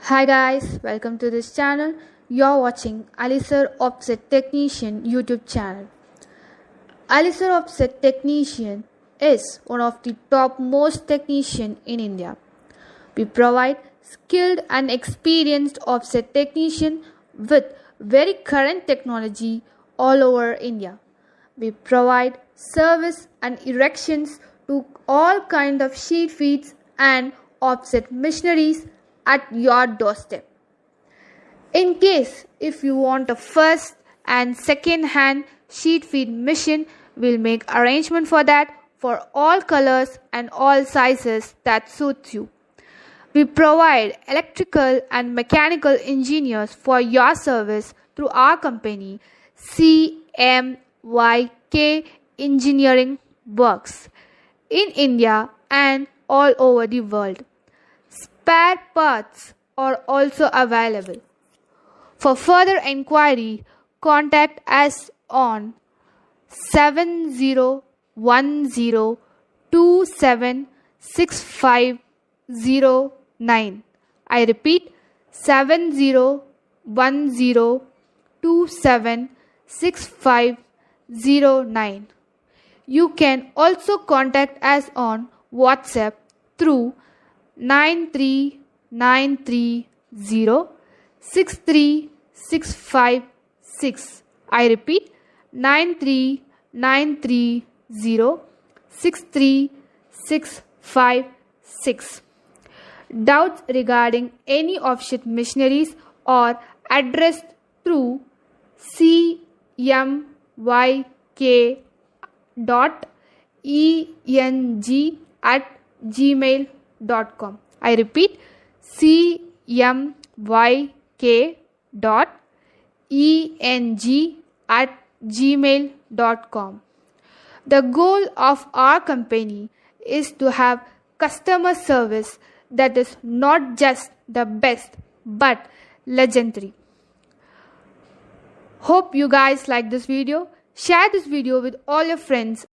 Hi guys, welcome to this channel. You're watching Alisir Offset Technician YouTube channel. Alisir Offset Technician is one of the top most technician in India. We provide skilled and experienced offset technician with very current technology all over India. We provide service and erections to all kind of sheet feeds and offset machineries at your doorstep. In case if you want a first and second hand sheet feed machine, we'll make arrangement for that for all colors and all sizes that suits you. We provide electrical and mechanical engineers for your service through our company CMYK Engineering Works in India and all over the world. Spare parts are also available. For further inquiry, contact us on 7010276509. I repeat 7010276509. You can also contact us on WhatsApp through 93930 I repeat 93930 Doubts regarding any offset machineries are addressed through cmyk.eng@gmail.com. I repeat cmyk.eng@gmail.com. The goal of our company is to have customer service that is not just the best but legendary. Hope you guys like this video. Share this video with all your friends